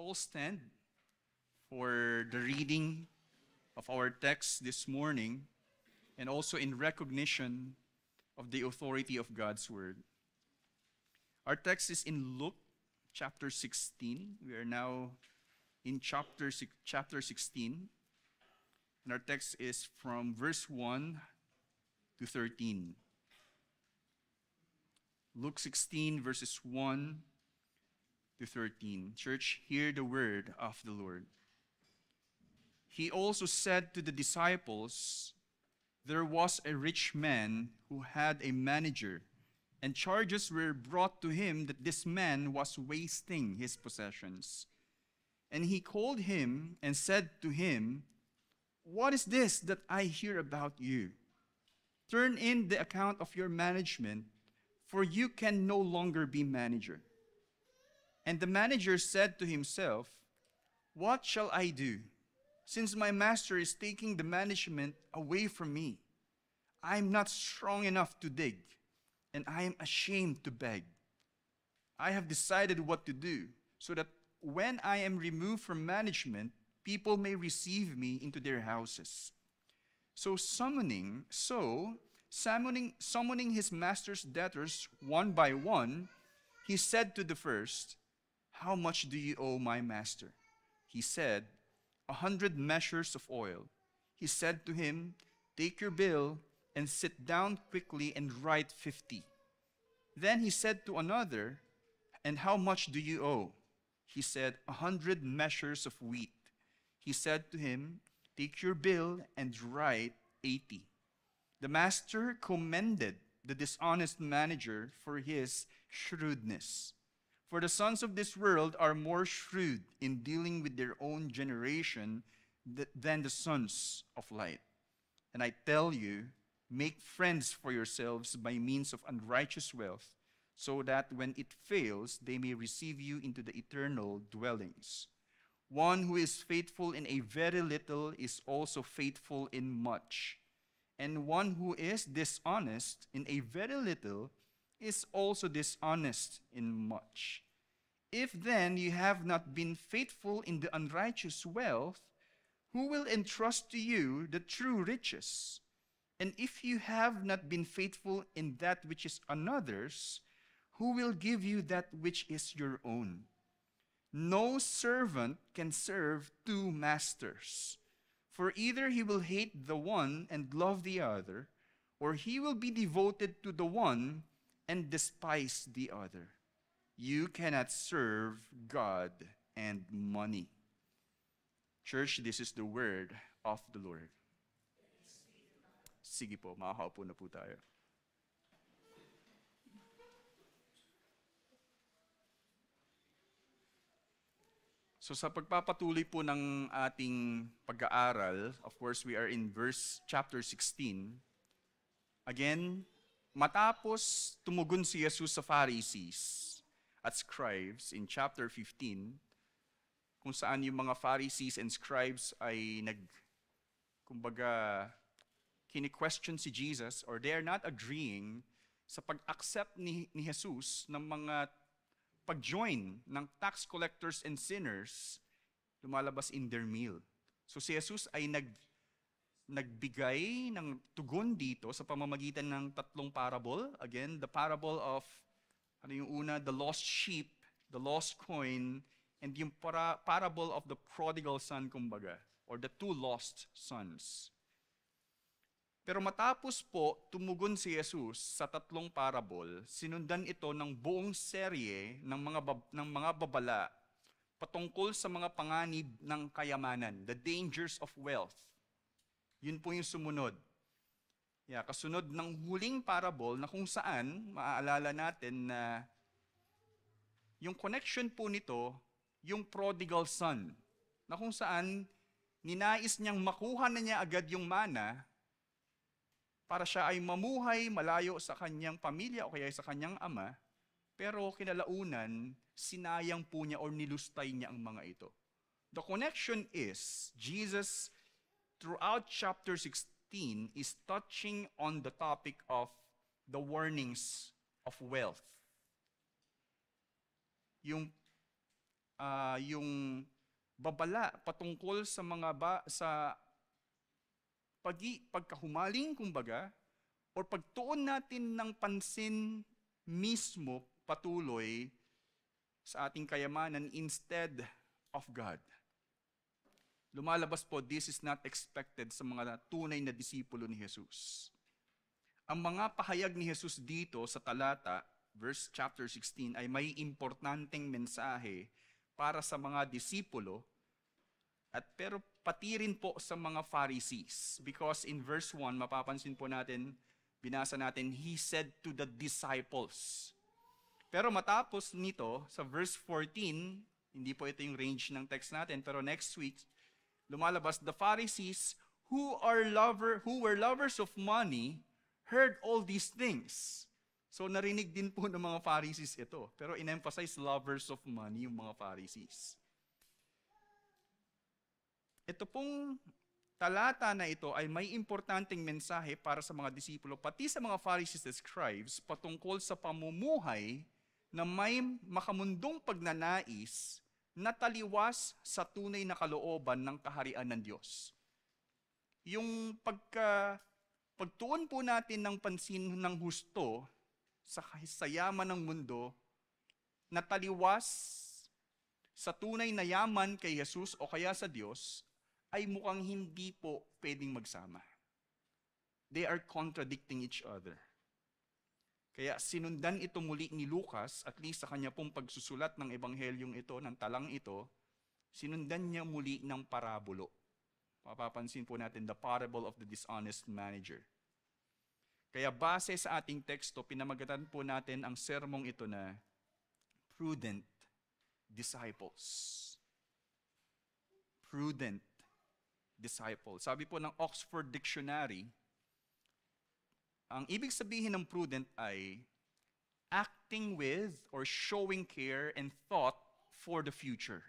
all stand for the reading of our text this morning and also in recognition of the authority of God's Word. Our text is in Luke chapter 16. We are now in chapter 16. And our text is from verse 1 to 13. Luke 16, verses 1 to 13. Church, hear the word of the Lord. He also said to the disciples, "There was a rich man who had a manager, and charges were brought to him that this man was wasting his possessions. And he called him and said to him, 'What is this that I hear about you? Turn in the account of your management, for you can no longer be manager.' And the manager said to himself, 'What shall I do, since my master is taking the management away from me? I am not strong enough to dig, and I am ashamed to beg. I have decided what to do, so that when I am removed from management, people may receive me into their houses.' So summoning his master's debtors one by one, he said to the first, 'How much do you owe my master?' He said, 100 measures of oil. He said to him, 'Take your bill and sit down quickly and write 50. Then he said to another, 'And how much do you owe?' He said, 100 measures of wheat. He said to him, 'Take your bill and write 80. The master commended the dishonest manager for his shrewdness. For the sons of this world are more shrewd in dealing with their own generation than the sons of light. And I tell you, make friends for yourselves by means of unrighteous wealth, so that when it fails, they may receive you into the eternal dwellings. One who is faithful in a very little is also faithful in much. And one who is dishonest in a very little is also dishonest in much. If then you have not been faithful in the unrighteous wealth, who will entrust to you the true riches? And if you have not been faithful in that which is another's, who will give you that which is your own? No servant can serve two masters, for either he will hate the one and love the other, or he will be devoted to the one and despise the other. You cannot serve God and money." Church, this is the word of the Lord. Sige po, makakaupo na po tayo. So sa pagpapatuloy po ng ating pag-aaral, of course we are in chapter 16. Again, matapos tumugon si Jesus sa Pharisees at scribes in chapter 15, kung saan yung mga Pharisees and scribes ay kini-question si Jesus, or they are not agreeing sa pag-accept ni Jesus ng mga pag-join ng tax collectors and sinners lumalabas in their meal. So si Jesus ay nagbigay ng tugon dito sa pamamagitan ng tatlong parable. Again, the parable of, the lost sheep, the lost coin, and yung parable of the prodigal son, kumbaga, or the two lost sons. Pero matapos po tumugon si Jesus sa tatlong parable, sinundan ito ng buong serye ng mga babala patungkol sa mga panganib ng kayamanan, the dangers of wealth. Yun po yung sumunod. Kasunod ng huling parable na kung saan, maaalala natin na yung connection po nito, yung prodigal son, na kung saan ninais niyang makuha na niya agad yung mana, para siya ay mamuhay malayo sa kanyang pamilya o kaya sa kanyang ama, pero kinalaunan, sinayang po niya o nilustay niya ang mga ito. The connection is, Jesus, throughout chapter 16, is touching on the topic of the warnings of wealth. Yung yung babala patungkol sa mga sa pagkahumaling kumbaga or pagtuon natin ng pansin mismo patuloy sa ating kayamanan instead of God. Lumalabas po, this is not expected sa mga tunay na disipulo ni Jesus. Ang mga pahayag ni Jesus dito sa talata, chapter 16, ay may importanteng mensahe para sa mga disipulo, pero pati rin po sa mga Pharisees. Because in verse 1, mapapansin po natin, binasa natin, He said to the disciples. Pero matapos nito, sa verse 14, hindi po ito yung range ng text natin, pero next week, lumalabas, the Pharisees who were lovers of money heard all these things. So narinig din po ng mga Pharisees ito. Pero in-emphasize lovers of money yung mga Pharisees. Ito pong talata na ito ay may importanteng mensahe para sa mga disipulo, pati sa mga Pharisees and scribes, patungkol sa pamumuhay na may makamundong pagnanais na taliwas sa tunay na kalooban ng kaharian ng Diyos. Yung pagtuon po natin ng pansin ng husto sa yaman ng mundo na taliwas sa tunay na yaman kay Jesus o kaya sa Diyos ay mukhang hindi po pwedeng magsama. They are contradicting each other. Kaya sinundan ito muli ni Lucas, at least sa kanya pong pagsusulat ng ebanghelyong ito, ng talang ito, sinundan niya muli ng parabulo. Mapapansin po natin, the parable of the dishonest manager. Kaya base sa ating teksto, pinamagatan po natin ang sermong ito na prudent disciples. Prudent disciples. Sabi po ng Oxford Dictionary, ang ibig sabihin ng prudent ay acting with or showing care and thought for the future.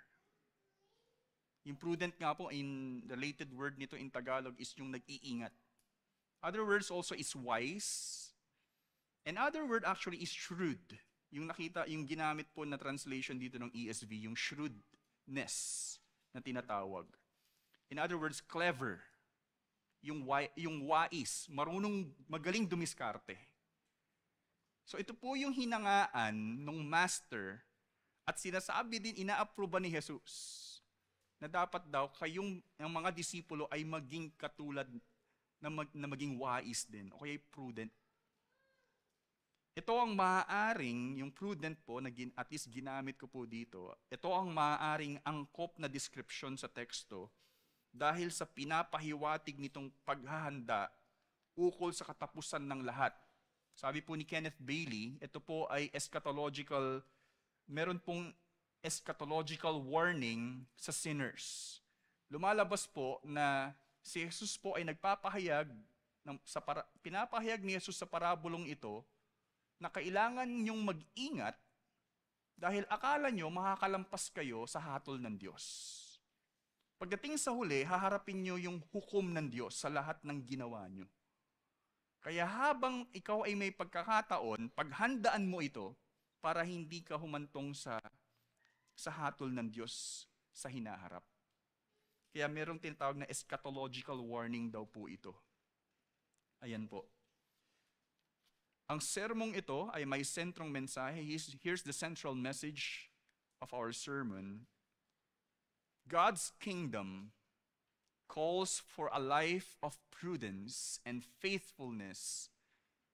Yung prudent nga po, in related word nito in Tagalog is yung nag-iingat. Other words also is wise. And other word actually is shrewd. Yung ginamit po na translation dito ng ESV, yung shrewdness na tinatawag. In other words, clever. Yung wais, magaling dumiskarte. So ito po yung hinangaan ng master at sinasabi din, ina-approve ni Jesus na dapat daw kayong ang mga disipulo ay maging katulad na maging wais din o kaya prudent. Ito ang maaaring, yung prudent po, at least ginamit ko po dito, ito ang maaaring angkop na description sa teksto dahil sa pinapahiwatig nitong paghahanda ukol sa katapusan ng lahat. Sabi po ni Kenneth Bailey, ito po ay meron pong eschatological warning sa sinners. Lumalabas po na si Jesus po ay pinapahayag ni Jesus sa parabolong ito na kailangan niyong mag-ingat dahil akala niyo makakalampas kayo sa hatol ng Diyos. Pagdating sa huli, haharapin niyo yung hukom ng Diyos sa lahat ng ginawa niyo. Kaya habang ikaw ay may pagkakataon, paghandaan mo ito para hindi ka humantong sa hatol ng Diyos sa hinaharap. Kaya merong tinatawag na eschatological warning daw po ito. Ayan po. Ang sermong ito ay may sentrong mensahe. Here's the central message of our sermon. God's kingdom calls for a life of prudence and faithfulness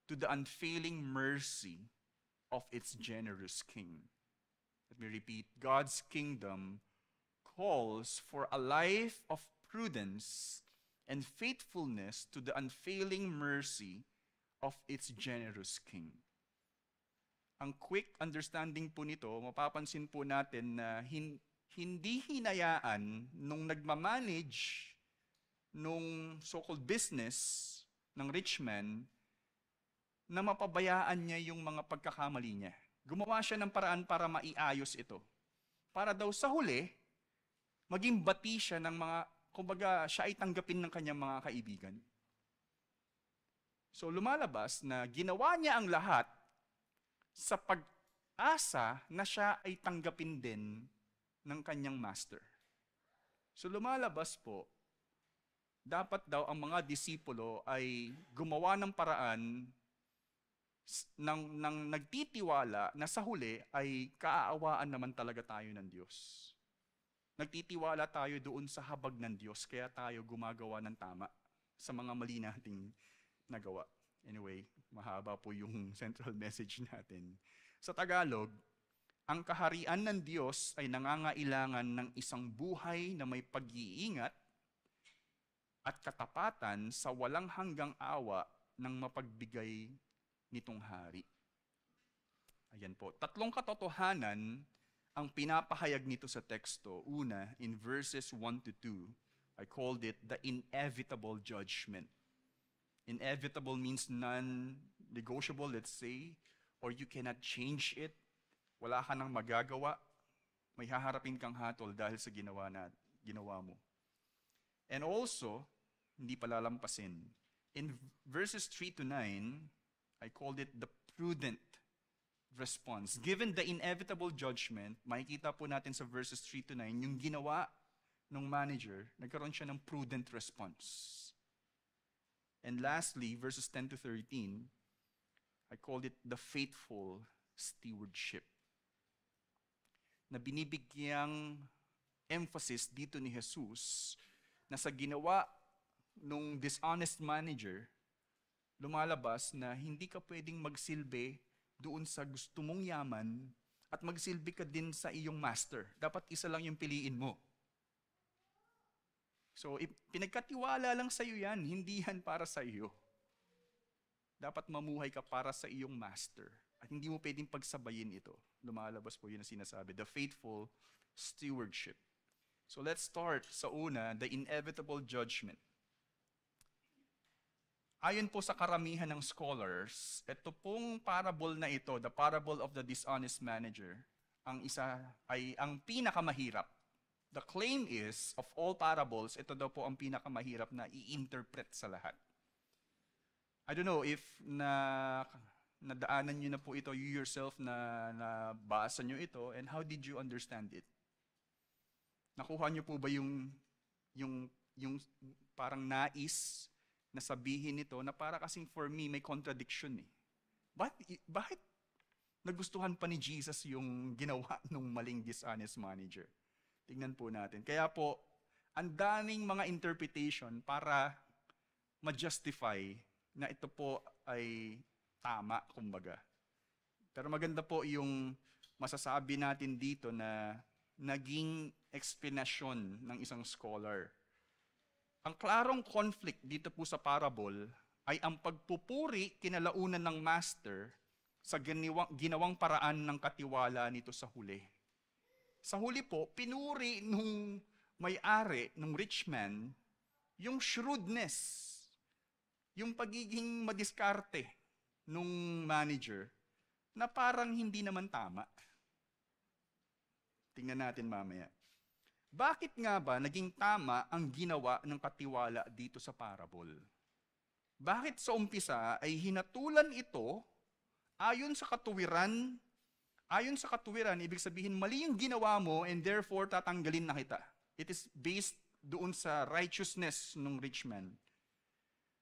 to the unfailing mercy of its generous King. Let me repeat. God's kingdom calls for a life of prudence and faithfulness to the unfailing mercy of its generous King. Ang quick understanding po nito, mapapansin po natin na hindi hinayaan nung nagmamanage nung so-called business ng rich man na mapabayaan niya yung mga pagkakamali niya. Gumawa siya ng paraan para maiayos ito. Para daw sa huli, maging bati siya ng kumbaga siya ay tanggapin ng kanyang mga kaibigan. So lumalabas na ginawa niya ang lahat sa pag-asa na siya ay tanggapin din ng kanyang master. So lumalabas po, dapat daw ang mga disipulo ay gumawa ng paraan ng nagtitiwala na sa huli ay kaaawaan naman talaga tayo ng Diyos. Nagtitiwala tayo doon sa habag ng Diyos, kaya tayo gumagawa ng tama sa mga mali nating nagawa. Anyway, mahaba po yung central message natin. Sa Tagalog, ang kaharian ng Diyos ay nangangailangan ng isang buhay na may pag-iingat at katapatan sa walang hanggang awa ng mapagbigay nitong hari. Ayan po. 3 katotohanan ang pinapahayag nito sa teksto. Una, in verses 1 to 2, I called it the inevitable judgment. Inevitable means non-negotiable, let's say, or you cannot change it. Wala ka nang magagawa. May haharapin kang hatol dahil sa ginawa mo. And also, hindi palalampasin. In verses 3 to 9, I called it the prudent response. Given the inevitable judgment, makikita po natin sa verses 3 to 9, yung ginawa ng manager, nagkaroon siya ng prudent response. And lastly, verses 10 to 13, I called it the faithful stewardship. Na binibigyang emphasis dito ni Jesus na sa ginawa ng dishonest manager, lumalabas na hindi ka pwedeng magsilbi doon sa gusto mong yaman at magsilbi ka din sa iyong master. Dapat isa lang yung piliin mo. So, pinagkatiwala lang sa iyo yan, hindi yan para sa iyo. Dapat mamuhay ka para sa iyong master. At hindi mo pwedeng pagsabayin ito. Lumalabas po yun ang sinasabi, the faithful stewardship. So let's start sa una, the inevitable judgment. Ayon po sa karamihan ng scholars, ito pong parable na ito, the parable of the dishonest manager, ang pinakamahirap. The claim is, of all parables, ito daw po ang pinakamahirap na i-interpret sa lahat. I don't know if nadaanan nyo na po ito, you yourself na basa nyo ito, and how did you understand it? Nakuha nyo po ba yung parang nais na sabihin nito na para kasing for me may contradiction eh. Bakit nagustuhan pa ni Jesus yung ginawa ng maling dishonest manager? Tingnan po natin. Kaya po, ang daming mga interpretation para ma-justify na ito po ay tama, kumbaga. Pero maganda po yung masasabi natin dito na naging explanation ng isang scholar. Ang klarong conflict dito po sa parable ay ang pagpupuri kinalaunan ng master sa ginawang paraan ng katiwala nito sa huli. Sa huli po, pinuri nung may-ari, nung rich man, yung shrewdness, yung pagiging madiskarte nung manager na parang hindi naman tama. Tingnan natin mamaya. Bakit nga ba naging tama ang ginawa ng katiwala dito sa parable? Bakit sa umpisa ay hinatulan ito ayon sa katuwiran? Ayon sa katuwiran, ibig sabihin mali yung ginawa mo and therefore tatanggalin na kita. It is based doon sa righteousness ng rich man.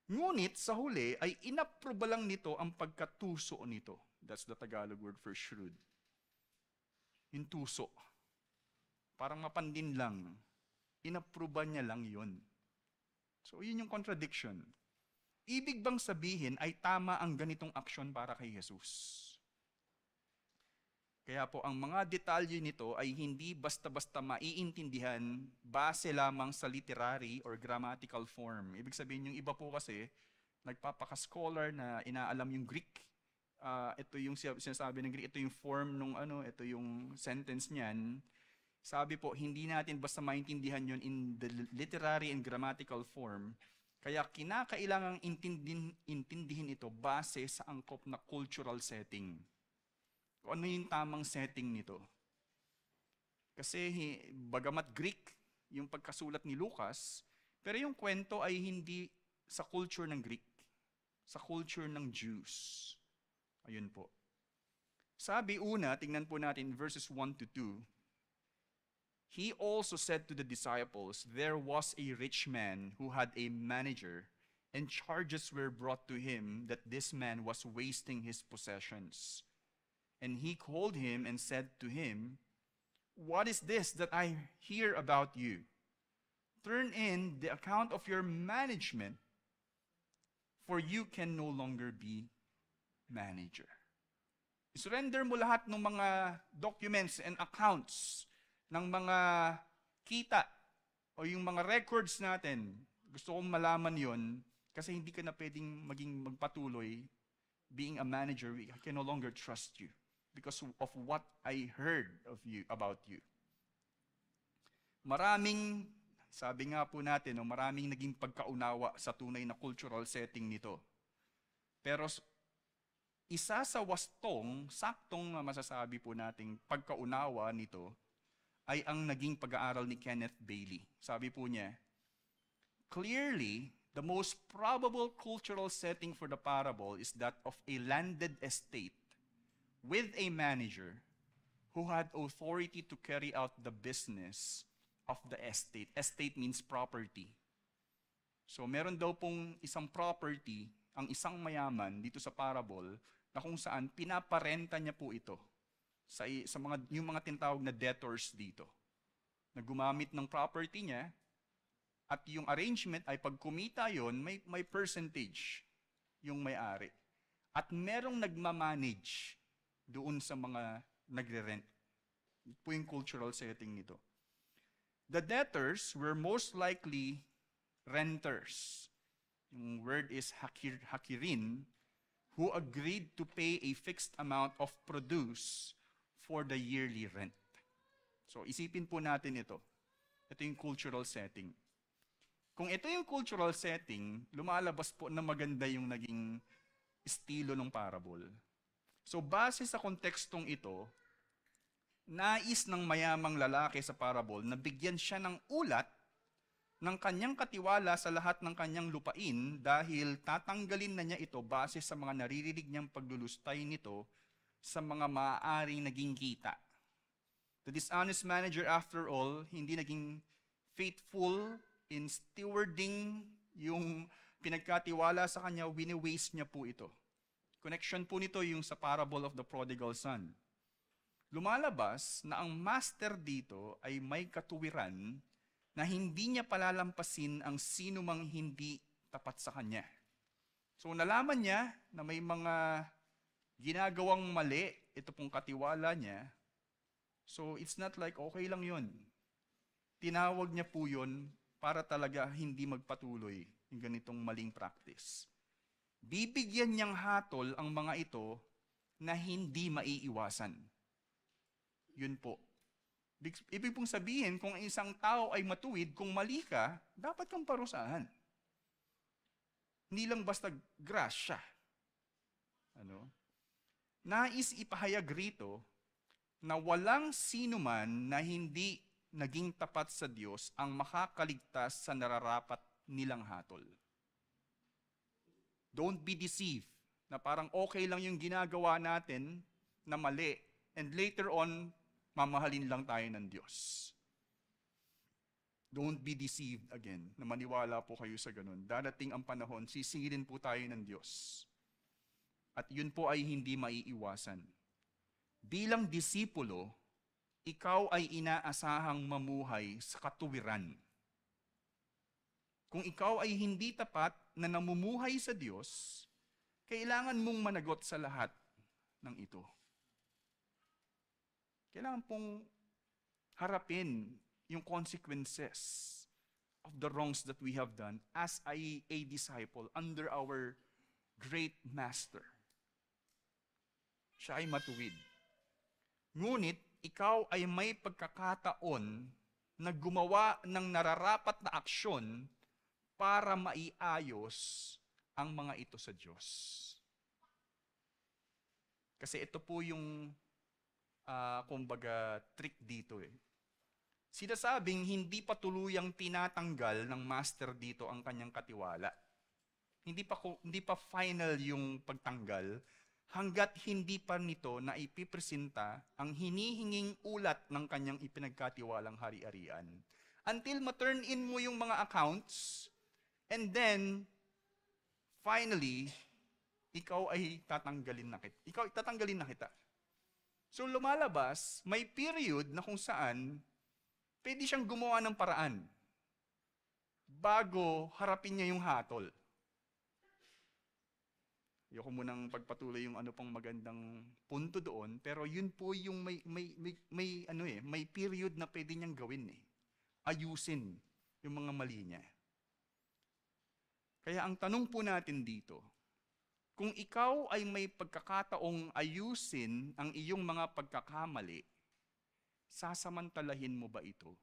Ngunit sa huli ay inapruba lang nito ang pagkatuso nito. That's the Tagalog word for shrewd. Yung tuso. Parang mapandin lang. Inapruba niya lang yun. So yun yung contradiction. Ibig bang sabihin ay tama ang ganitong aksyon para kay Jesus? Kaya po ang mga detalye nito ay hindi basta-basta maiintindihan base lamang sa literary or grammatical form. Ibig sabihin yung iba po kasi nagpapaka-scholar na inaalam yung Greek. Ito yung sinasabi ng Greek, ito yung form nung ito yung sentence niyan. Sabi po, hindi natin basta maintindihan yun in the literary and grammatical form. Kaya kinakailangang intindihin ito base sa angkop na cultural setting. Kung ano yung tamang setting nito. Kasi bagamat Greek yung pagkasulat ni Lucas, pero yung kwento ay hindi sa culture ng Greek, sa culture ng Jews. Ayun po. Sabi una, tingnan po natin verses 1 to 2. He also said to the disciples, there was a rich man who had a manager, and charges were brought to him that this man was wasting his possessions. And he called him and said to him, what is this that I hear about you? Turn in the account of your management, for you can no longer be manager. Surrender mo lahat ng mga documents and accounts ng mga kita o yung mga records natin. Gusto kong malaman yon kasi hindi ka na pwedeng magpatuloy being a manager. I can no longer trust you because of what I heard of you, about you. Maraming, sabi nga po natin, maraming naging pagkaunawa sa tunay na cultural setting nito. Pero isa sa saktong masasabi po nating pagkaunawa nito ay ang naging pag-aaral ni Kenneth Bailey. Sabi po niya, clearly, the most probable cultural setting for the parable is that of a landed estate with a manager who had authority to carry out the business of the estate. Estate means property. So meron daw pong isang property, ang isang mayaman dito sa parable, na kung saan pinaparenta niya po ito sa yung mga tinatawag na debtors dito, na gumamit ng property niya, at yung arrangement ay pag kumita yon, may percentage yung may-ari. At merong nagmamanage doon sa mga nagre-rent. Ito po yung cultural setting nito. The debtors were most likely renters. Yung word is hakirin, who agreed to pay a fixed amount of produce for the yearly rent. So isipin po natin ito. Ito yung cultural setting. Kung ito yung cultural setting, lumalabas po na maganda yung naging estilo ng parable. So base sa kontekstong ito, nais ng mayamang lalaki sa parable na bigyan siya ng ulat ng kanyang katiwala sa lahat ng kanyang lupain dahil tatanggalin na niya ito base sa mga naririnig niyang paglulustay nito sa mga maaaring naging kita. The dishonest manager, after all, hindi naging faithful in stewarding yung pinagkatiwala sa kanya, wini-waste niya po ito. Connection po nito yung sa parable of the prodigal son. Lumalabas na ang master dito ay may katuwiran na hindi niya palalampasin ang sinumang hindi tapat sa kanya. So nalaman niya na may mga ginagawang mali, ito pong katiwala niya. So it's not like okay lang yun. Tinawag niya po yun para talaga hindi magpatuloy yung ganitong maling practice. Bibigyan niyang hatol ang mga ito na hindi maiiwasan. Yun po. Ibig pong sabihin, kung isang tao ay matuwid, kung mali ka, dapat kang parusahan. Hindi lang basta grasya. Nais ipahayag rito na walang sinuman na hindi naging tapat sa Diyos ang makakaligtas sa nararapat nilang hatol. Don't be deceived na parang okay lang yung ginagawa natin na mali and later on, mamahalin lang tayo ng Diyos. Don't be deceived again na maniwala po kayo sa ganun. Darating ang panahon, sisingilin po tayo ng Diyos. At yun po ay hindi maiiwasan. Bilang disipulo, ikaw ay inaasahang mamuhay sa katuwiran. Kung ikaw ay hindi tapat na namumuhay sa Diyos, kailangan mong managot sa lahat ng ito. Kailangan pong harapin yung consequences of the wrongs that we have done as a disciple under our great master. Siya ay matuwid. Ngunit, ikaw ay may pagkakataon na gumawa ng nararapat na aksyon para maiayos ang mga ito sa Diyos. Kasi ito po yung kumbaga trick dito . Sinasabing hindi pa tuluyang tinatanggal ng master dito ang kanyang katiwala. Hindi pa final yung pagtanggal hanggat hindi pa nito na ipipresenta ang hinihinging ulat ng kanyang ipinagkatiwalang hari-arian. Until ma-turn in mo yung mga accounts, and then, finally, ikaw ay tatanggalin na kita. Ikaw tatanggalin na kita. So lumalabas, may period na kung saan pwede siyang gumawa ng paraan bago harapin niya yung hatol. Ayoko munang pagpatuloy yung ano pang magandang punto doon, pero yun po yung may period na pwede niyang gawin eh. Ayusin yung mga mali niya. Kaya ang tanong po natin dito, kung ikaw ay may pagkakataong ayusin ang iyong mga pagkakamali, sasamantalahin mo ba ito?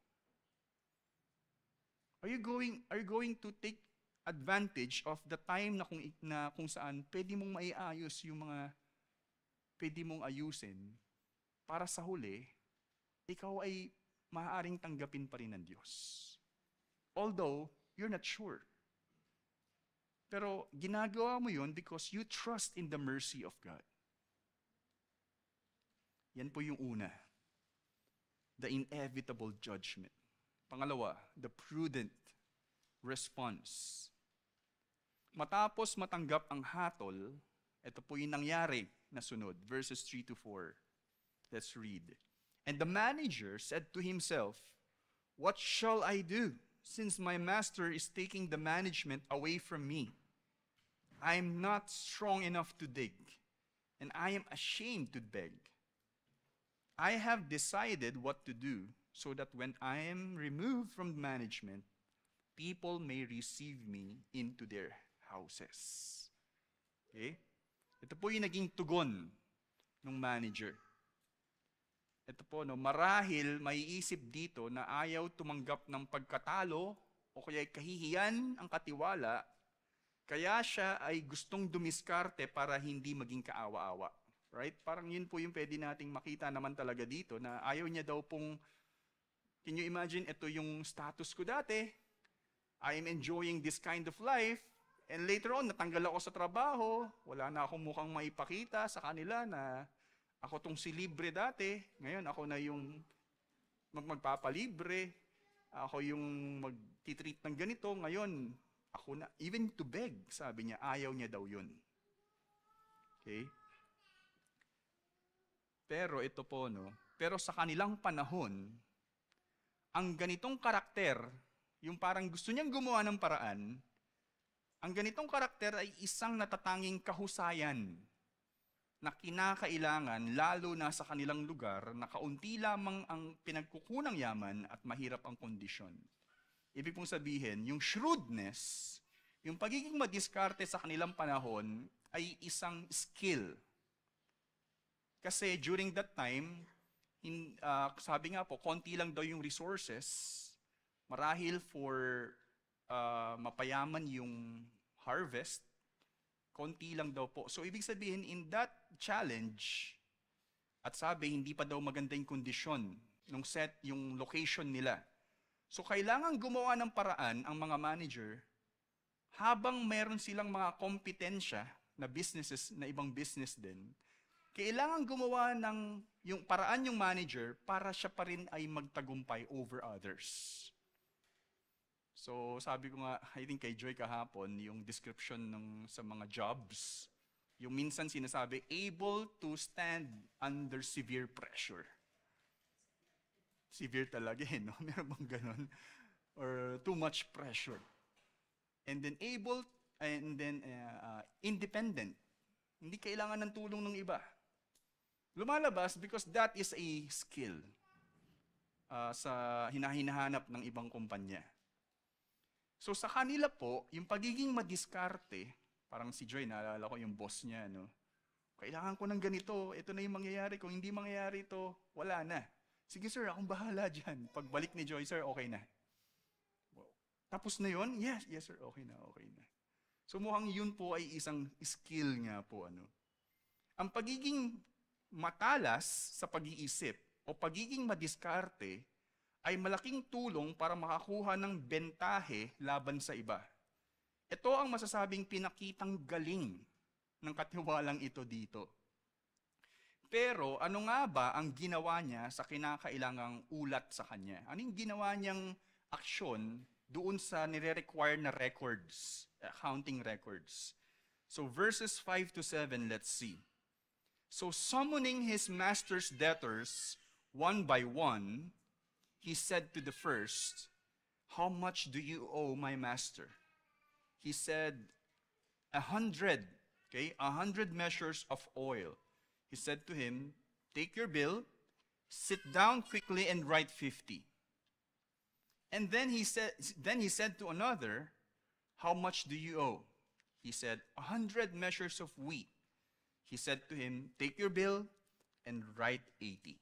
Are you going to take advantage of the time na kung saan pwede mong maiayos yung mga pwede mong ayusin para sa huli, ikaw ay maaaring tanggapin pa rin ng Diyos. Although, you're not sure. Pero ginagawa mo yun because you trust in the mercy of God. Yan po yung una. The inevitable judgment. Pangalawa, the prudent response. Matapos matanggap ang hatol, ito po yung nangyari na sunod. Verses 3-4. Let's read. And the manager said to himself, "What shall I do, since my master is taking the management away from me? I am not strong enough to dig, and I am ashamed to beg. I have decided what to do, so that when I am removed from management, people may receive me into their houses." Okay? Ito po yung naging tugon ng manager. Ito po, marahil maiisip dito na ayaw tumanggap ng pagkatalo o kaya kahihiyan ang katiwala, kaya siya ay gustong dumiskarte para hindi maging kaawa-awa. Right? Parang yun po yung pwede nating makita naman talaga dito na ayaw niya daw pong, can you imagine, ito yung status ko dati, I am enjoying this kind of life, and later on, natanggal ako sa trabaho, wala na akong mukhang maipakita sa kanila na ako tong si libre dati, ngayon ako na yung magpapalibre, ako yung mag-treat ng ganito, ngayon ako na, even to beg, sabi niya, ayaw niya daw yun. Okay? Pero ito po, pero sa kanilang panahon, ang ganitong karakter, yung parang gusto niyang gumawa ng paraan, ang ganitong karakter ay isang natatanging kahusayan na kinakailangan lalo na sa kanilang lugar na kaunti lamang ang pinagkukunang yaman at mahirap ang kondisyon. Ibig pong sabihin, yung shrewdness, yung pagiging madiskarte sa kanilang panahon ay isang skill. Kasi during that time, sabi nga po, konti lang daw yung resources, marahil for mapayaman yung harvest, konti lang daw po. So ibig sabihin, in that challenge, at sabi, hindi pa daw maganda yung kondisyon nung set, yung location nila. So kailangan gumawa ng paraan ang mga manager habang meron silang mga kompetensya na businesses, na ibang business din, kailangan gumawa ng yung paraan yung manager para siya pa rin ay magtagumpay over others. So sabi ko nga, I think kay Joy kahapon, yung description sa mga jobs, yung minsan sinasabi, able to stand under severe pressure. Severe talaga no? Meron bang ganun? Or too much pressure. And then independent. Hindi kailangan ng tulong ng iba. Lumalabas because that is a skill sa hinahanap ng ibang kumpanya. So sa kanila po, yung pagiging madiskarte, parang si Joy, naalala ko yung boss niya, kailangan ko ng ganito, ito na yung mangyayari, kung hindi mangyayari ito, wala na. Sige sir, akong bahala dyan. Pagbalik ni Joy, sir, okay na. Tapos na yun? Yes sir, okay na. So mukhang yun po ay isang skill nga po. Ang pagiging matalas sa pag-iisip o pagiging madiskarte ay malaking tulong para makakuha ng bentahe laban sa iba. Ito ang masasabing pinakitang galing ng katiwalang ito dito. Pero ano nga ba ang ginawa niya sa kinakailangang ulat sa kanya? Ano yung ginawa niyang aksyon doon sa nire-require na records, accounting records? So verses 5 to 7, let's see. So summoning his master's debtors one by one, he said to the first, "How much do you owe my master?" He said, 100, okay, 100 measures of oil. He said to him, "Take your bill, sit down quickly and write 50." And then he said to another, "How much do you owe?" He said, 100 measures of wheat. He said to him, "Take your bill and write 80."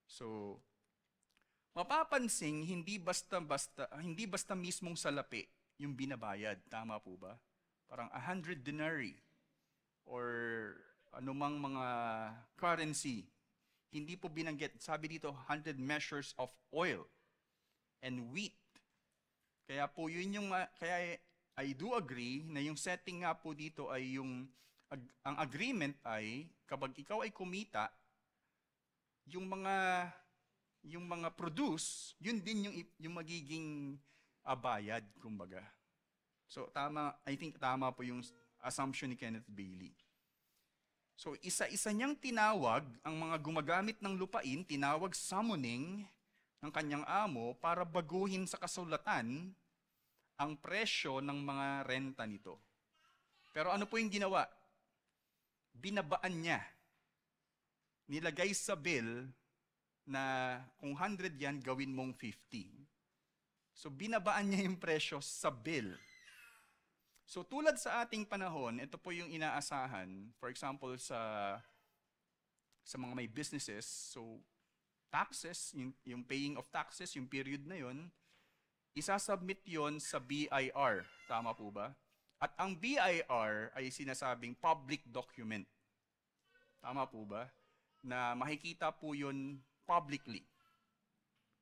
So, mapapansin hindi basta mismong salapi yung binabayad, tama po ba? Parang 100 denarii or anumang mga currency. Hindi po binanggit. Sabi dito, 100 measures of oil and wheat. Kaya po yun yung, kaya I do agree na yung setting nga po dito ay ang agreement ay, kapag ikaw ay kumita, yung mga produce, yun din yung magiging bayad, kumbaga. So I think tama po yung assumption ni Kenneth Bailey. So isa-isa niyang tinawag ang mga gumagamit ng lupain, tinawag summoning ng kanyang amo para baguhin sa kasulatan ang presyo ng mga renta nito. Pero ano po yung ginawa? Binabaan niya. Nilagay sa bill na kung 100 yan, gawin mong 50. So binabaan niya yung presyo sa bill. So tulad sa ating panahon, ito po yung inaasahan. For example, sa mga may businesses, so taxes, yung paying of taxes, yung period na yon, isasubmit yon sa BIR. Tama po ba? At ang BIR ay sinasabing public document. Tama po ba? Na makikita po yon publicly.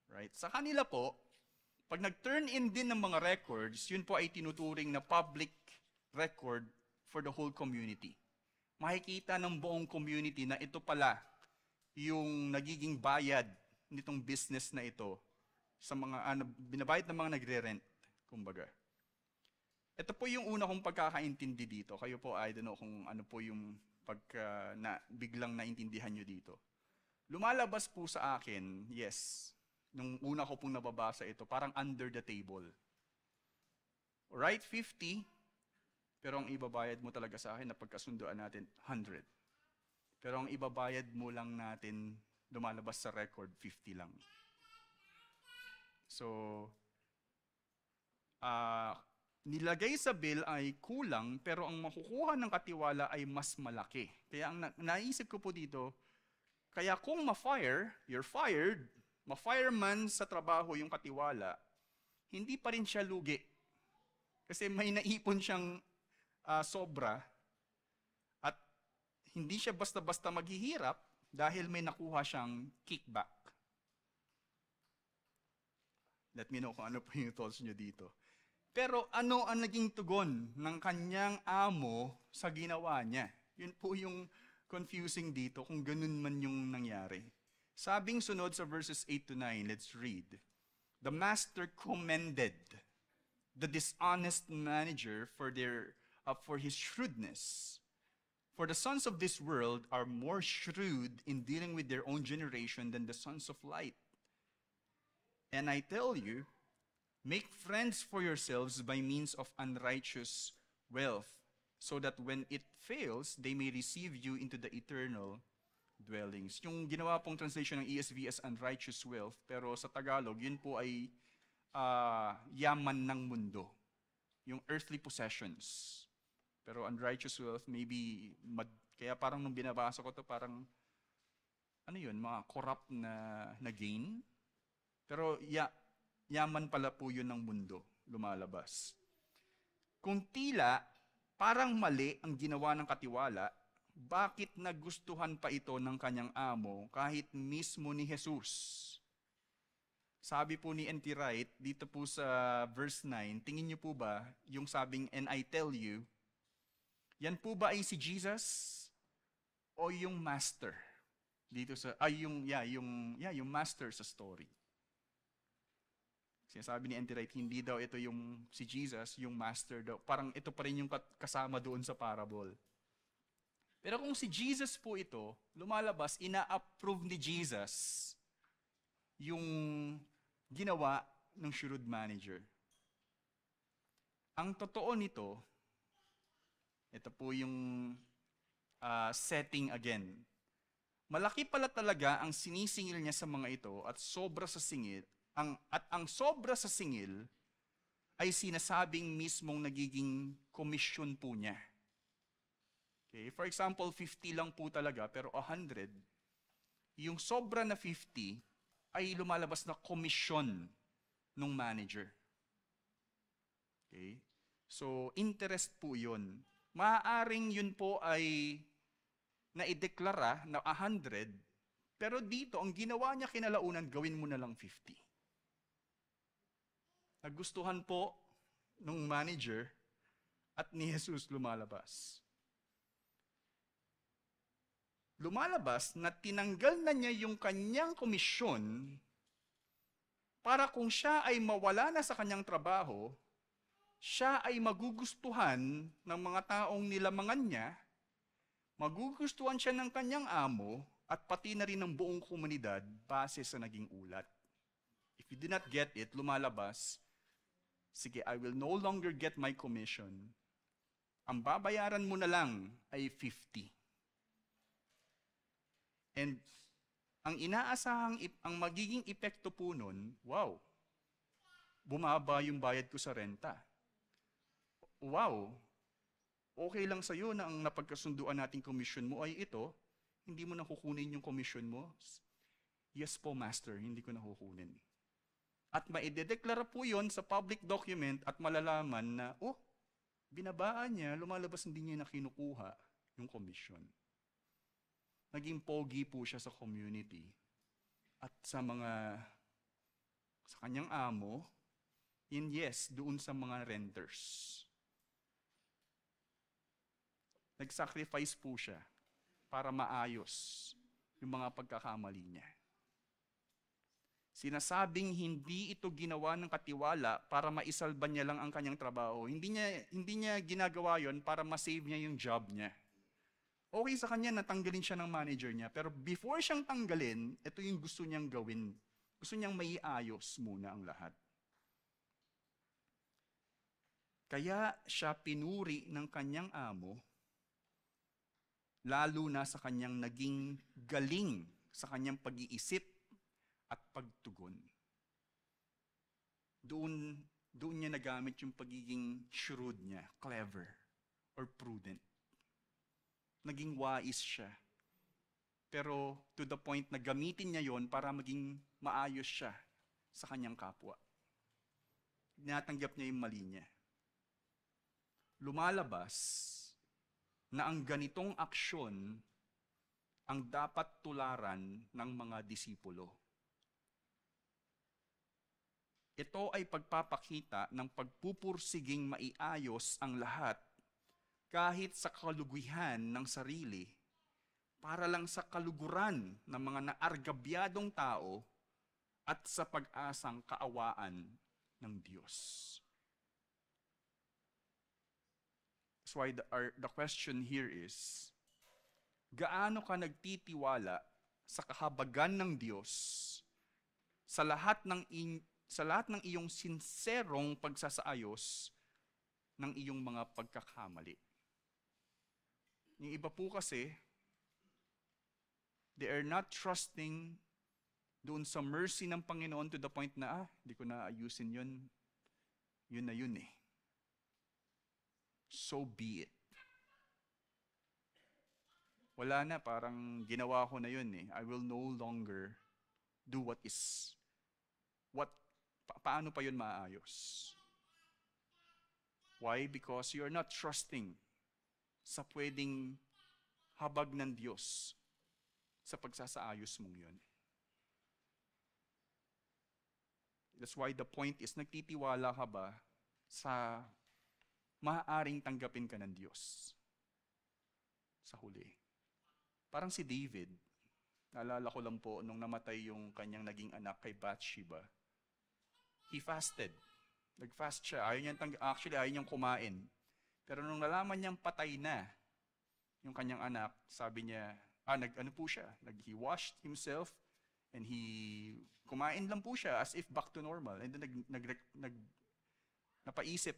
Right? Sa kanila po, pag nag-turn in din ng mga records, yun po ay tinuturing na public record for the whole community. Makikita ng buong community na ito pala yung nagiging bayad nitong business na ito sa mga binabayad ng mga nagre-rent, kumbaga. Ito po yung una kong pagkakaintindi dito. Kayo po, I don't know kung ano po yung biglang naintindihan nyo dito. Lumalabas po sa akin, yes, nung una ko pong nababasa ito, parang under the table. Right, 50, pero ang ibabayad mo talaga sa akin na pagkasunduan natin, 100. Pero ang ibabayad mo lang natin, lumalabas sa record, 50 lang. So, nilagay sa bill ay kulang, pero ang makukuha ng katiwala ay mas malaki. Kaya ang naisip ko po dito, kaya kung ma-fire, you're fired, ma-fire man sa trabaho yung katiwala, hindi pa rin siya lugi. Kasi may naipon siyang sobra at hindi siya basta-basta maghihirap dahil may nakuha siyang kickback. Let me know kung ano po yung thoughts nyo dito. Pero ano ang naging tugon ng kanyang amo sa ginawa niya? Yun po yung confusing dito kung ganun man yung nangyari. Sabing sunod sa verses 8 to 9, let's read. The master commended the dishonest manager for his shrewdness. For the sons of this world are more shrewd in dealing with their own generation than the sons of light. And I tell you, make friends for yourselves by means of unrighteous wealth, so that when it fails, they may receive you into the eternal dwellings. Yung ginawa pong translation ng ESV as unrighteous wealth, pero sa Tagalog, yun po ay yaman ng mundo. Yung earthly possessions. Pero unrighteous wealth, maybe, kaya parang nung binabasa ko to parang, ano yun, mga corrupt na gain. Pero yaman pala po yun ng mundo, lumalabas. Kung tila, parang mali ang ginawa ng katiwala, bakit nagustuhan pa ito ng kanyang amo kahit mismo ni Jesus? Sabi po ni N.T. Wright, dito po sa verse 9, tingin niyo po ba yung sabing, and I tell you, yan po ba ay si Jesus? o yung master dito sa yung master sa story. Sinasabi ni N.T. Wright, hindi daw ito yung si Jesus, yung master daw. Parang ito pa rin yung kasama doon sa parable. Pero kung si Jesus po ito, lumalabas, ina-approve ni Jesus yung ginawa ng shrewd manager. Ang totoo nito, ito po yung setting again. Malaki pala talaga ang sinisingil niya sa mga ito at sobra sa singil. Ang sobra sa singil ay sinasabing mismong nagiging komisyon po niya. Okay? For example, 50 lang po talaga pero 100. Yung sobra na 50 ay lumalabas na komisyon ng manager. Okay? So, interest po yun. Maaaring yun po ay naideklara na 100, pero dito, ang ginawa niya kinalaunan, gawin mo na lang 50. Nagustuhan po nung manager at ni Jesus lumalabas. Lumalabas na tinanggal na niya yung kanyang komisyon para kung siya ay mawala na sa kanyang trabaho, siya ay magugustuhan ng mga taong nilamangan niya, magugustuhan siya ng kanyang amo, at pati na rin ng buong komunidad base sa naging ulat. If you do not get it, lumalabas, sige, I will no longer get my commission. Ang babayaran mo na lang ay 50. And ang ang magiging epekto po nun, wow, bumaba yung bayad ko sa renta. Wow, okay lang sa'yo na ang napagkasunduan nating commission mo ay ito, hindi mo na kukunin yung commission mo? Yes po, Master, hindi ko na kukunin. At maidedeklara po yon sa public document at malalaman na, binabaan niya, lumalabas hindi niya na kinukuha yung commission. Naging pogi po siya sa community at sa kanyang amo, and yes, doon sa mga renters. Nag-sacrifice po siya para maayos yung mga pagkakamali niya. Sinasabing hindi ito ginawa ng katiwala para maisalba niya lang ang kanyang trabaho. Hindi niya ginagawa yon para ma-save niya yung job niya. Okay sa kanya, natanggalin siya ng manager niya. Pero before siyang tanggalin, ito yung gusto niyang gawin. Gusto niyang maiayos muna ang lahat. Kaya siya pinuri ng kanyang amo, lalo na sa kanyang naging galing sa kanyang pag-iisip at pagtugon. Doon niya nagamit yung pagiging shrewd niya, clever, or prudent. Naging wise siya. Pero to the point na gamitin niya yon para maging maayos siya sa kanyang kapwa. Tinatanggap niya yung mali niya. Lumalabas na ang ganitong aksyon ang dapat tularan ng mga disipulo. Ito ay pagpapakita ng pagpupursiging maiayos ang lahat kahit sa kalugihan ng sarili para lang sa kaluguran ng mga naargabyadong tao at sa pag-asang kaawaan ng Diyos. That's why the question here is, gaano ka nagtitiwala sa kahabagan ng Diyos sa lahat ng iyong sinserong pagsasaayos ng iyong mga pagkakamali? Yung iba po kasi, they are not trusting doon sa mercy ng Panginoon to the point na, di ko na ayusin yun. Yun na yun eh. So be it. Wala na, parang ginawa ko na yun eh. I will no longer do paano pa yun maayos? Why? Because you are not trusting sa pwedeng habag ng Diyos sa pagsasaayos mong yun. That's why the point is, nagtitiwala ka ba sa maaaring tanggapin ka ng Diyos sa huli? Parang si David, naalala ko lang po nung namatay yung kanyang naging anak kay Bathsheba. He fasted. Nag-fast siya. Actually, ayaw niyang kumain. Pero nung nalaman niyang patay na yung kanyang anak, sabi niya, ano po siya? He washed himself and kumain lang po siya as if back to normal. And then napaisip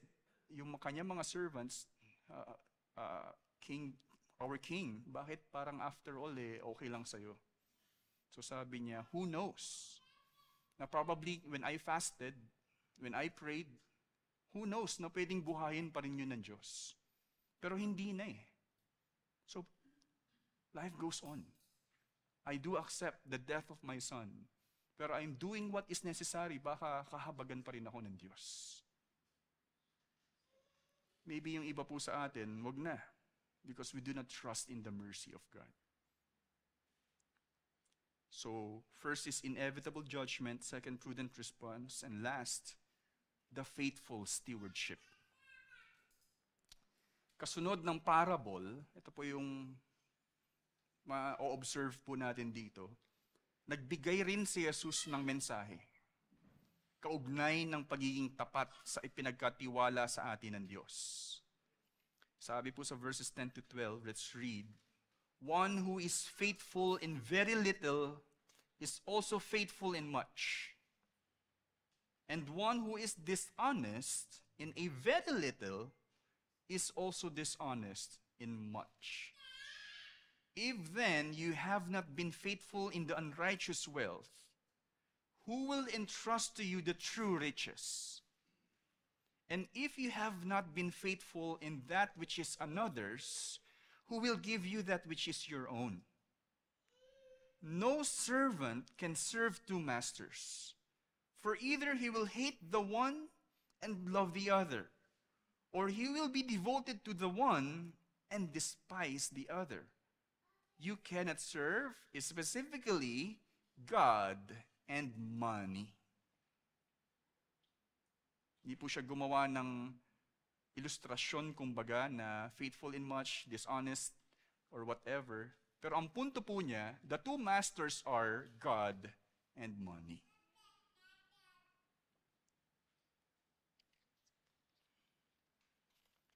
yung kanyang mga servants, our king, bakit parang after all okay lang sa'yo? So sabi niya, who knows? Na probably when I fasted, when I prayed, who knows na pwedeng buhayin pa rin yun ng Diyos. Pero hindi na eh. So, life goes on. I do accept the death of my son. Pero I'm doing what is necessary, baka kahabagan pa rin ako ng Diyos. Maybe yung iba po sa atin, wag na. Because we do not trust in the mercy of God. So, first is inevitable judgment, second, prudent response, and last, the faithful stewardship. Kasunod ng parable, ito po yung ma-observe po natin dito, nagbigay rin si Jesus ng mensahe, kaugnay ng pagiging tapat sa ipinagkatiwala sa atin ng Diyos. Sabi po sa verses 10 to 12, let's read, one who is faithful in very little is also faithful in much. And one who is dishonest in a very little is also dishonest in much. If then you have not been faithful in the unrighteous wealth, who will entrust to you the true riches? And if you have not been faithful in that which is another's, who will give you that which is your own? No servant can serve two masters, for either he will hate the one and love the other, or he will be devoted to the one and despise the other. You cannot serve specifically God and money. Hindi po siya gumawa ng ilustrasyon, kumbaga, na faithful in much, dishonest, or whatever. Pero ang punto po niya, the two masters are God and money.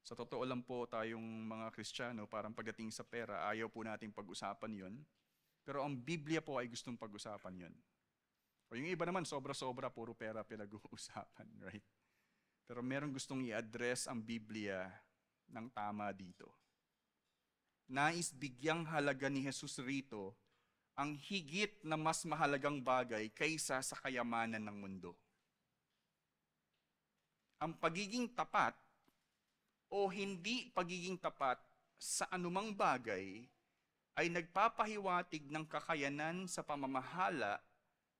Sa totoo lang po tayong mga Kristiyano, parang pagdating sa pera, ayaw po nating pag-usapan yon. Pero ang Biblia po ay gustong pag-usapan yon. O yung iba naman, sobra-sobra, puro pera pinag-uusapan, right? Pero merong gustong i-address ang Biblia ng tama dito. Nais bigyang halaga ni Jesus rito ang higit na mas mahalagang bagay kaysa sa kayamanan ng mundo. Ang pagiging tapat o hindi pagiging tapat sa anumang bagay ay nagpapahiwatig ng kakayanan sa pamamahala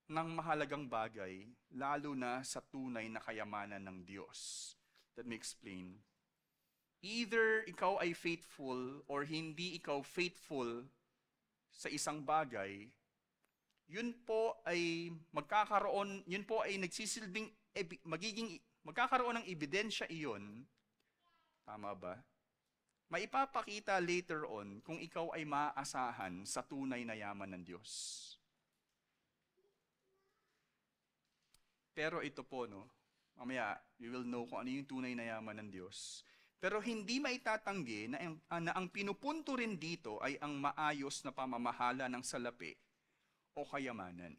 ng mahalagang bagay, lalo na sa tunay na kayamanan ng Diyos. Let me explain. Either ikaw ay faithful or hindi ikaw faithful sa isang bagay, yun po ay nagsisilbing, magkakaroon ng ebidensya iyon, tama ba? Maipapakita later on kung ikaw ay maaasahan sa tunay na yaman ng Diyos. Pero ito po, mamaya, we will know kung ano yung tunay na yaman ng Diyos. Pero hindi maitatanggi na ang pinupunto rin dito ay ang maayos na pamamahala ng salapi o kayamanan.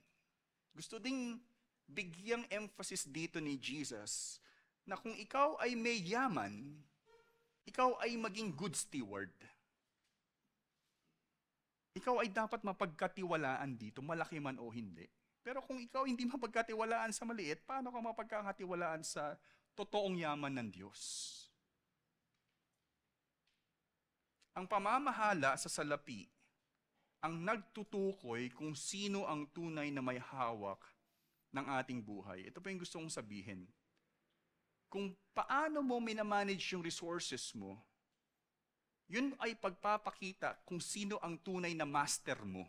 Gusto ding bigyang emphasis dito ni Jesus na kung ikaw ay may yaman, ikaw ay maging good steward. Ikaw ay dapat mapagkatiwalaan dito, malaki man o hindi. Pero kung ikaw hindi mapagkatiwalaan sa maliit, paano ka mapagkakatiwalaan sa totoong yaman ng Diyos? Ang pamamahala sa salapi ang nagtutukoy kung sino ang tunay na may hawak ng ating buhay. Ito po yung gusto kong sabihin. Kung paano mo minamanage yung resources mo, yun ay pagpapakita kung sino ang tunay na master mo.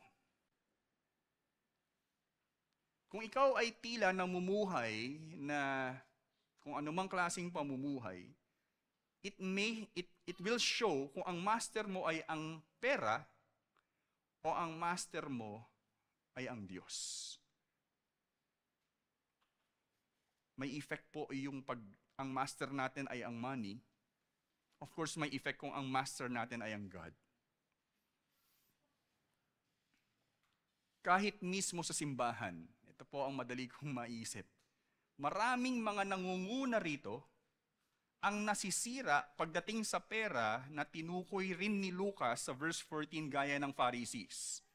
Kung ikaw ay tila namumuhay na kung anumang klaseng pamumuhay, it will show kung ang master mo ay ang pera o ang master mo ay ang Diyos? May effect po yung pag ang master natin ay ang money. Of course, may effect kung ang master natin ay ang God. Kahit mismo sa simbahan, ito po ang madali kong maisip. Maraming mga nangunguna rito ang nasisira pagdating sa pera na tinukoy rin ni Lucas sa verse 14 gaya ng Pharisees.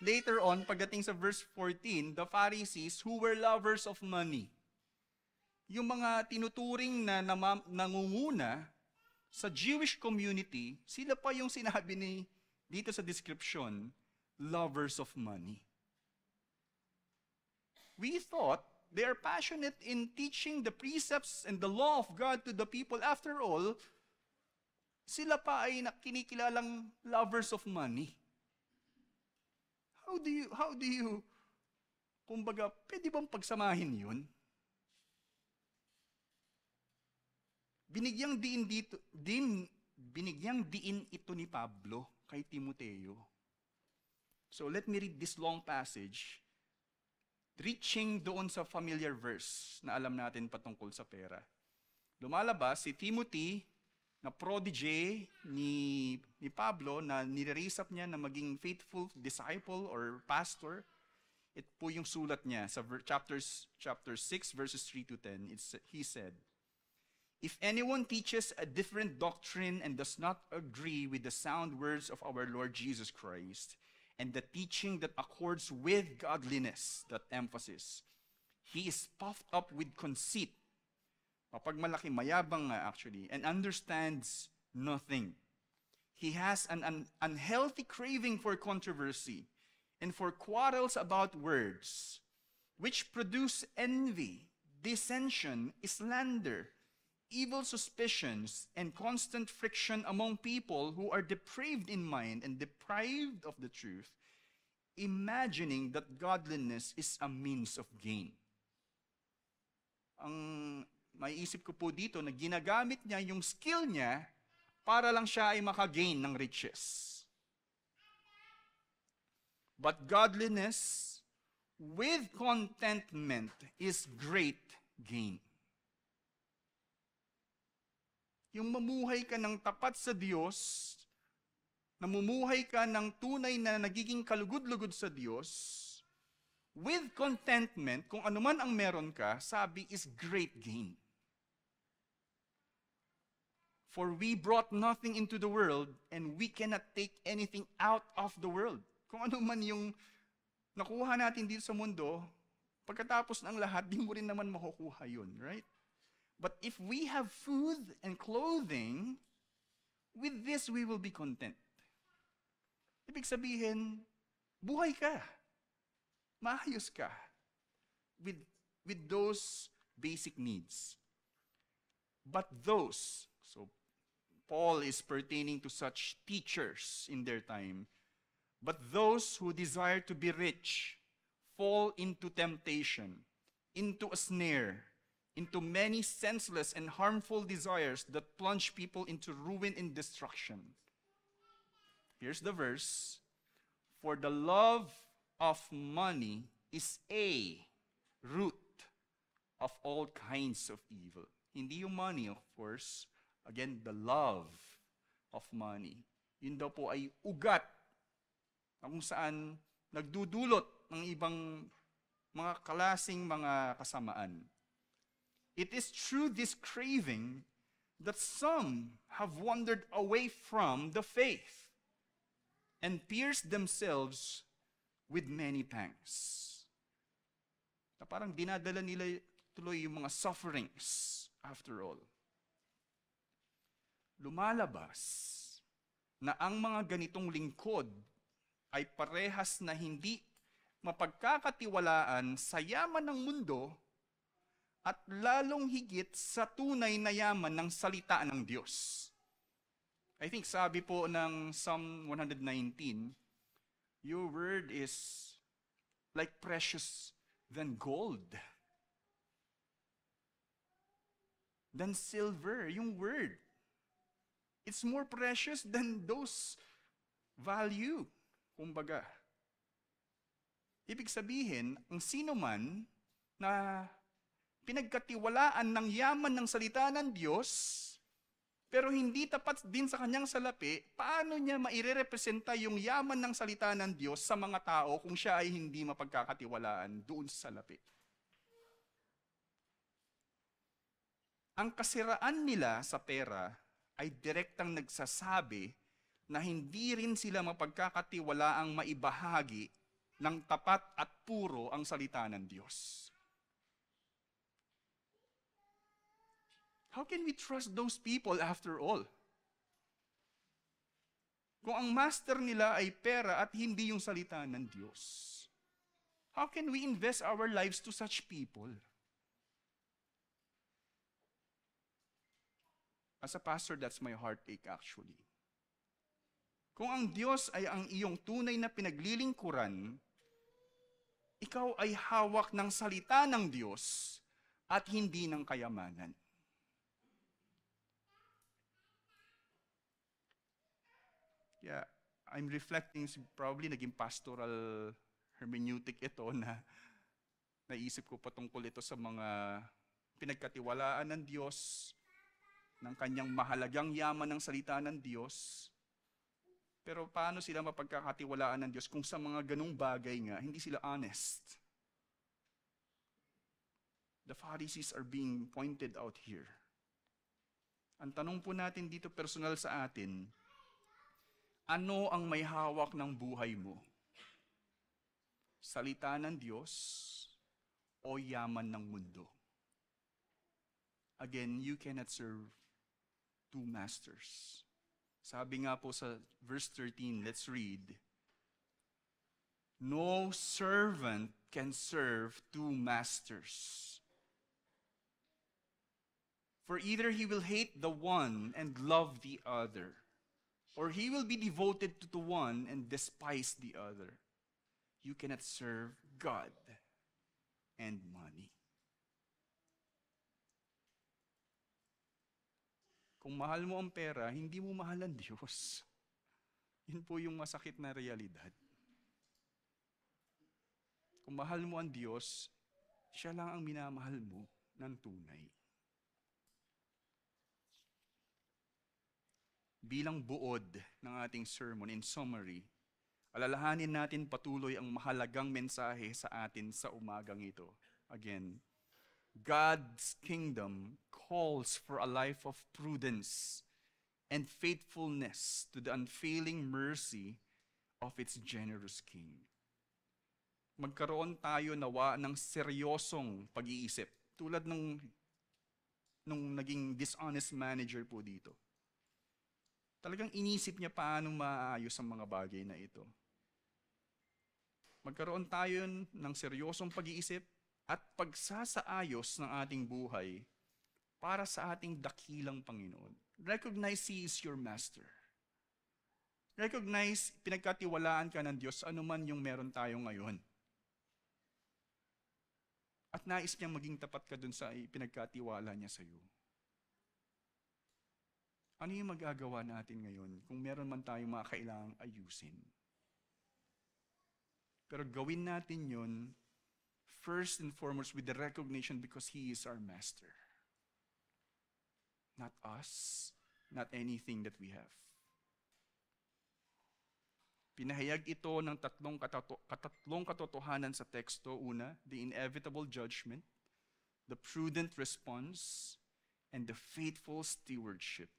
Later on, pagdating sa verse 14, the Pharisees who were lovers of money. Yung mga tinuturing na nangunguna sa Jewish community, sila pa yung sinabi ni dito sa description, lovers of money. We thought they are passionate in teaching the precepts and the law of God to the people. After all, sila pa ay kinikilalang lovers of money. How do you, kumbaga, pwede bang pagsamahin yun? Binigyang diin ito ni Pablo kay Timoteo. So let me read this long passage, reaching doon sa familiar verse na alam natin patungkol sa pera. Lumalabas si Timothy, na prodigy ni Pablo, na nire-raise up niya na maging faithful disciple or pastor. Ito po yung sulat niya sa chapter 6, verses 3 to 10. He said, "If anyone teaches a different doctrine and does not agree with the sound words of our Lord Jesus Christ, and the teaching that accords with godliness," that emphasis, "he is puffed up with conceit," mapagmalaki, mayabang nga actually, "and understands nothing. He has an unhealthy craving for controversy and for quarrels about words, which produce envy, dissension, slander, evil suspicions, and constant friction among people who are depraved in mind and deprived of the truth, imagining that godliness is a means of gain." Ang maiisip ko po dito na ginagamit niya yung skill niya para lang siya ay makagain ng riches. But godliness with contentment is great gain. Yung mamuhay ka ng tapat sa Diyos, namumuhay ka ng tunay na nagiging kalugod-lugod sa Diyos, with contentment, kung anuman ang meron ka, sabi, is great gain. For we brought nothing into the world, and we cannot take anything out of the world. Kung ano man yung nakuha natin dito sa mundo, pagkatapos ng lahat, di mo rin naman makukuha yun, right? But if we have food and clothing, with this we will be content. Ibig sabihin, buhay ka. Maayos ka. With those basic needs. But those, so Paul is pertaining to such teachers in their time, but those who desire to be rich fall into temptation, into a snare, into many senseless and harmful desires that plunge people into ruin and destruction. Here's the verse. "For the love of money is a root of all kinds of evil." Hindi yung money, of course. Again, the love of money. Yun daw po ay ugat na kung saan nagdudulot ng ibang mga klaseng mga kasamaan. It is through this craving that some have wandered away from the faith and pierced themselves with many pangs. Na parang dinadala nila tuloy yung mga sufferings after all. Lumalabas na ang mga ganitong lingkod ay parehas na hindi mapagkakatiwalaan sa yaman ng mundo at lalong higit sa tunay na yaman ng salita ng Diyos. I think sabi po ng Psalm 119, "Your word is like precious than gold, than silver." Yung word, it's more precious than those value. Kumbaga, ibig sabihin, ang sino man na pinagkatiwalaan ng yaman ng salita ng Diyos, pero hindi tapat din sa kanyang salapi, paano niya mairerepresenta yung yaman ng salita ng Diyos sa mga tao kung siya ay hindi mapagkakatiwalaan doon sa salapi? Ang kasiraan nila sa pera ay direktang nagsasabi na hindi rin sila mapagkakatiwalaang maibahagi ng tapat at puro ang salita ng Diyos. How can we trust those people after all? Kung ang master nila ay pera at hindi yung salita ng Diyos, how can we invest our lives to such people? As a pastor, that's my heartache actually. Kung ang Diyos ay ang iyong tunay na pinaglilingkuran, ikaw ay hawak ng salita ng Diyos at hindi ng kayamanan. Yeah, I'm reflecting, probably naging pastoral hermeneutic ito na naisip ko patungkol ito sa mga pinagkatiwalaan ng Diyos, ng kanyang mahalagang yaman ng salita ng Diyos. Pero paano sila mapagkakatiwalaan ng Diyos kung sa mga ganung bagay nga, hindi sila honest? The Pharisees are being pointed out here. Ang tanong po natin dito personal sa atin, ano ang may hawak ng buhay mo? Salita ng Diyos o yaman ng mundo? Again, you cannot serve two masters. Sabi nga po sa verse 13, let's read. No servant can serve two masters. For either he will hate the one and love the other, or he will be devoted to the one and despise the other. You cannot serve God and money. Kung mahal mo ang pera, hindi mo mahal ang Diyos. Yun po yung masakit na realidad. Kung mahal mo ang Diyos, siya lang ang minamahal mo ng tunay. Bilang buod ng ating sermon, in summary, alalahanin natin patuloy ang mahalagang mensahe sa atin sa umagang ito. Again, God's kingdom calls for a life of prudence and faithfulness to the unfailing mercy of its generous King. Magkaroon tayo nawa ng seryosong pag-iisip, tulad nung naging dishonest manager po dito. Talagang inisip niya paano maayos ang mga bagay na ito. Magkaroon tayo ng seryosong pag-iisip at pagsasaayos ng ating buhay para sa ating dakilang Panginoon. Recognize He is your master. Recognize, pinagkatiwalaan ka ng Diyos anuman yung meron tayo ngayon. At nais niyang maging tapat ka dun sa pinagkatiwala niya sa iyo. Ano yung magagawa natin ngayon kung meron man tayong mga kailangang ayusin? Pero gawin natin yun first and foremost with the recognition because He is our master. Not us, not anything that we have. Pinahayag ito ng tatlong katotohanan sa teksto. Una, the inevitable judgment, the prudent response, and the faithful stewardship.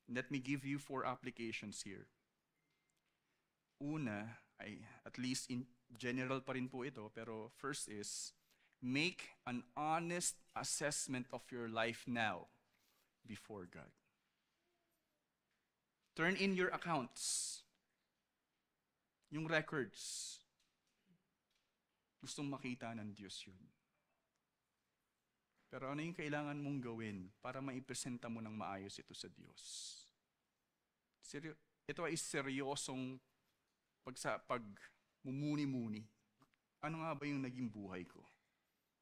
Let me give you 4 applications here. Una, ay at least in general pa rin po ito, pero first is, make an honest assessment of your life now before God. Turn in your accounts, yung records. Gustong makita ng Diyos yun. Pero ano yung kailangan mong gawin para maipresenta mo ng maayos ito sa Diyos? Ito ay seryosong pagmumuni-muni. Ano nga ba yung naging buhay ko?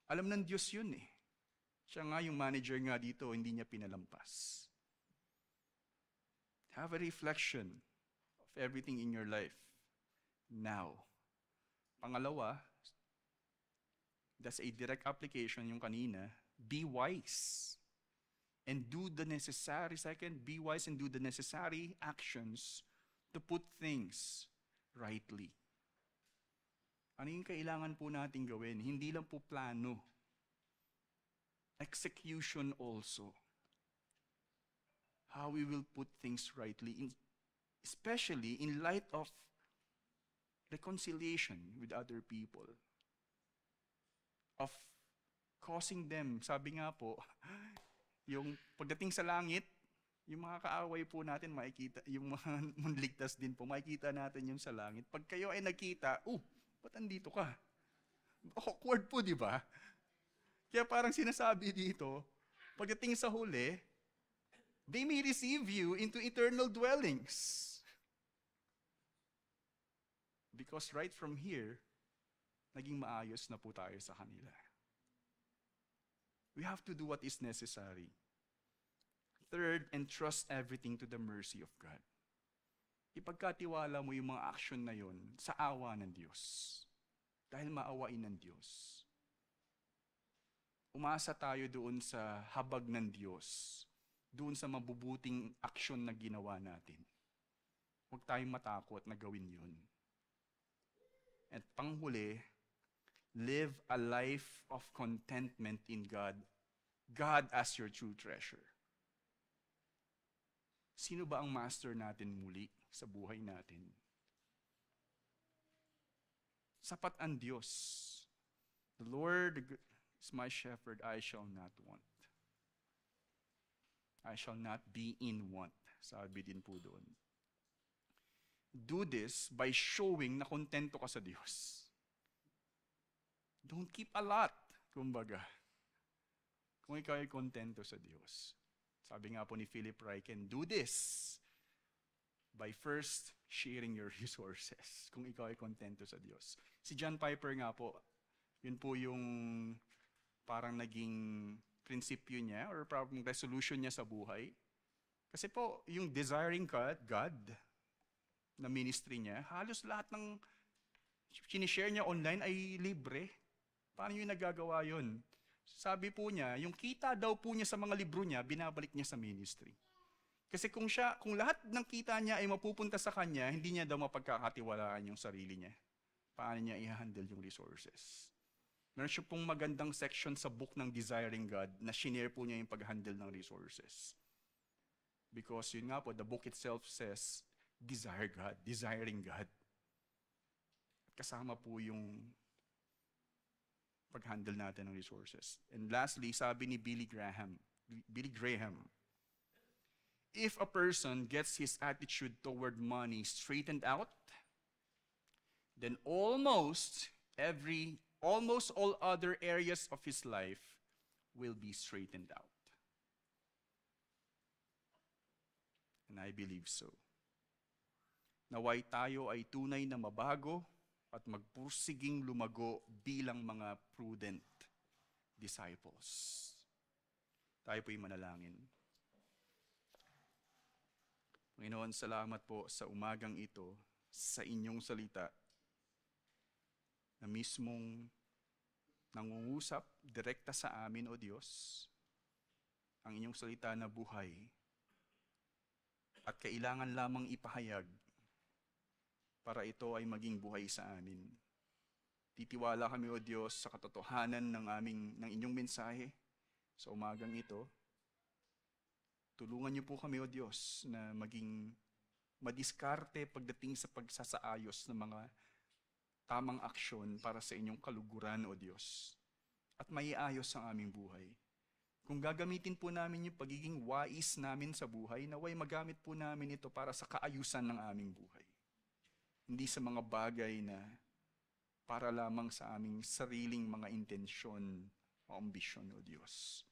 Alam ng Diyos yun eh. Siya nga yung manager nga dito, hindi niya pinalampas. Have a reflection of everything in your life. now. Pangalawa, that's a direct application yung kanina, be wise. And do the necessary, second, be wise and do the necessary actions to put things rightly. Ano yung kailangan po natin gawin? Hindi lang po plano. Execution also. How we will put things rightly, especially in light of reconciliation with other people. Of causing them, sabi nga po, yung pagdating sa langit, yung mga kaaway po natin makikita, yung mga munligtas din po, makikita natin yung sa langit. Pag kayo ay nagkita, ba't andito ka? Awkward po, di ba? Kaya parang sinasabi dito, pagdating sa huli, they may receive you into eternal dwellings. Because right from here, naging maayos na po tayo sa kanila. We have to do what is necessary. Third, entrust everything to the mercy of God. Ipagkatiwala mo yung mga action na yon sa awa ng Diyos. Dahil maawain ng Diyos. Umasa tayo doon sa habag ng Diyos. Doon sa mabubuting aksyon na ginawa natin. Huwag tayong matakot na gawin yun. At panghuli, live a life of contentment in God. God as your true treasure. Sino ba ang master natin muli sa buhay natin? Sapat ang Diyos. The Lord is my shepherd, I shall not want. I shall not be in want. Sabi din po doon. Do this by showing na kontento ka sa Diyos. Don't keep a lot, kumbaga. Kung ikaw ay kontento sa Diyos. Sabi nga po ni Philip Ryken, do this by first sharing your resources. Kung ikaw ay kontento sa Diyos. Si John Piper nga po, yun po yung parang naging prinsipyo niya or parang resolution niya sa buhay. Kasi po, yung desiring God na ministry niya, halos lahat ng sinishare niya online ay libre. Paano yung nagagawa yun? Sabi po niya, yung kita daw po niya sa mga libro niya, binabalik niya sa ministry. Kasi kung lahat ng kita niya ay mapupunta sa kanya, hindi niya daw mapagkakatiwalaan yung sarili niya. Paano niya i-handle yung resources? Meron siya pong magandang section sa book ng Desiring God na shinare po niya yung pag-handle ng resources. Because yun nga po, the book itself says, desire God, desiring God. Kasama po yung pag-handle natin ng resources. And lastly, sabi ni Billy Graham, if a person gets his attitude toward money straightened out, then almost all other areas of his life will be straightened out. And I believe so. Naway tayo ay tunay na mabago at magpursiging lumago bilang mga prudent disciples. Tayo po'y manalangin. Panginoon, salamat po sa umagang ito, sa inyong salita, na mismong nangungusap direkta sa amin, O Diyos, ang inyong salita na buhay, at kailangan lamang ipahayag para ito ay maging buhay sa amin. Titiwala kami, O Diyos, sa katotohanan ng inyong mensahe sa umagang ito. Tulungan niyo po kami, O Diyos, na maging madiskarte pagdating sa pagsasaayos ng mga tamang aksyon para sa inyong kaluguran, O Diyos. At maiayos ang aming buhay. Kung gagamitin po namin yung pagiging wais namin sa buhay, naway magamit po namin ito para sa kaayusan ng aming buhay. Hindi sa mga bagay na para lamang sa aming sariling mga intensyon o ambisyon, O Diyos.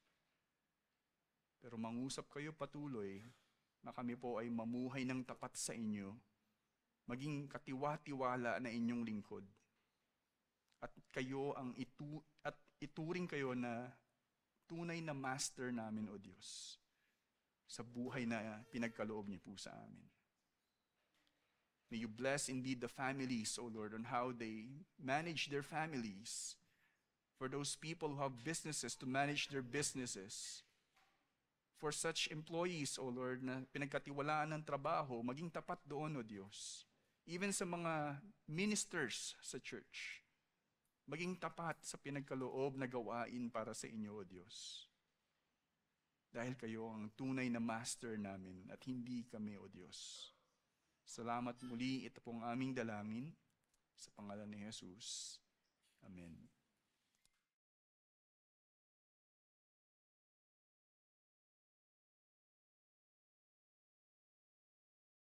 Pero mangusap kayo patuloy na kami po ay mamuhay ng tapat sa inyo, maging katiwa-tiwala na inyong lingkod. At kayo ituring kayo na tunay na master namin, O Diyos, sa buhay na pinagkaloob niyo po sa amin. May you bless indeed the families, O Lord, on how they manage their families. For those people who have businesses, to manage their businesses. For such employees, O Lord, na pinagkatiwalaan ng trabaho, maging tapat doon, O Diyos. Even sa mga ministers sa church, maging tapat sa pinagkaloob na gawain para sa inyo, O Diyos. Dahil kayo ang tunay na master namin at hindi kami, O Diyos. Salamat muli, ito pong aming dalangin sa pangalan ni Jesus. Amen.